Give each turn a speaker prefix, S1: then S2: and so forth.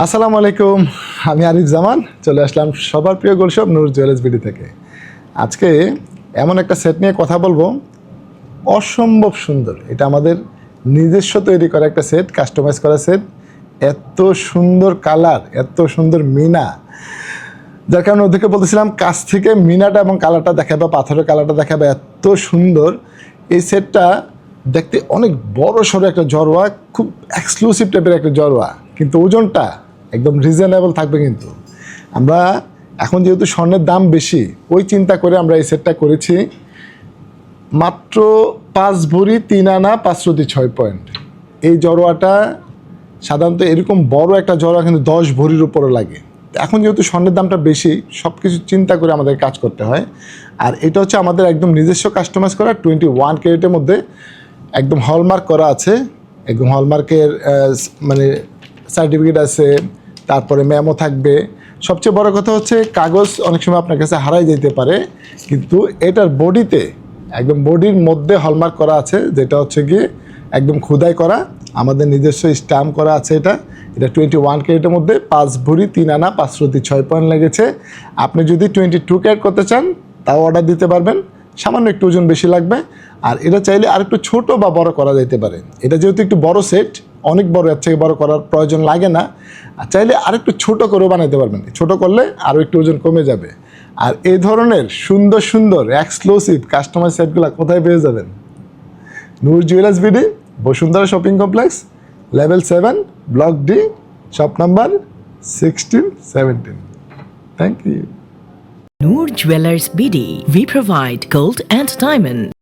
S1: আসসালামু আলাইকুম, আমি আরিফ জামান চলে আসলাম সবার প্রিয় গোল্ড শপ নূর জুয়েলার্স বিডি থেকে। আজকে এমন একটা সেট নিয়ে কথা বলবো, অসম্ভব সুন্দর। এটা আমাদের নিজস্ব তৈরি করা একটা সেট, কাস্টমাইজ করা সেট। এত সুন্দর কালার, এত সুন্দর মিনা, যার কারণে ওদেরকে বলতেছিলাম কাছ থেকে মিনাটা এবং কালারটা দেখাবে, পাথরের কালারটা দেখাবে। এত সুন্দর এই সেটটা দেখতে, অনেক বড় সড়ো একটা জড়োয়া, খুব এক্সক্লুসিভ টাইপের একটা জড়োয়া, কিন্তু ওজনটা একদম রিজনেবল থাকবে। কিন্তু আমরা এখন যেহেতু স্বর্ণের দাম বেশি, ওই চিন্তা করে আমরা এই সেটটা করেছি। মাত্র 5 ভরি 3 আনা 5 রতি 6 পয়েন্ট। এই জড়োয়াটা সাধারণত এরকম বড় একটা জড়োয়া কিন্তু 10 ভরির উপরে লাগে। এখন যেহেতু স্বর্ণের দামটা বেশি, সব কিছু চিন্তা করে আমাদের কাজ করতে হয়। আর এটা হচ্ছে আমাদের একদম নিজস্ব কাস্টমাইজ করা 21 ক্যারেটের মধ্যে, একদম হলমার্ক করা আছে। একদম হলমার্কের মানে সার্টিফিকেট আছে, তারপরে মেমো থাকবে। সবচেয়ে বড় কথা হচ্ছে কাগজ অনেক সময় আপনার কাছে হারাই যেতে পারে, কিন্তু এটার বডিতে একদম বডির মধ্যে হলমার্ক করা আছে, যেটা হচ্ছে গিয়ে একদম খোদাই করা, আমাদের নিজস্ব স্ট্যাম্প করা আছে। এটা 21 ক্যারেটের মধ্যে 5 ভরি 3 আনা 5 রতি 6 পয়েন্ট লেগেছে। আপনি যদি 22 ক্যারেট করতে চান তাও অর্ডার দিতে পারবেন, সামান্য একটু ওজন বেশি লাগবে। আর এটা চাইলে আর একটু ছোটো বা বড় করা যেতে পারে। এটা যেহেতু একটু বড় সেট, অনেক বড়, এর থেকে বড় করার প্রয়োজন লাগে না। আর চাইলে আর একটু ছোটো করেও বানাতে পারবেন, ছোটো করলে আরও একটু ওজন কমে যাবে। আর এই ধরনের সুন্দর সুন্দর এক্সক্লুসিভ কাস্টমাইজ সেটগুলো কোথায় পেয়ে যাবেন? Noor jewellers BD, Bashundhara shopping complex, level 7, block D, shop number 16-17। Thank you.
S2: Noor Jewelers BD. We provide gold and diamond.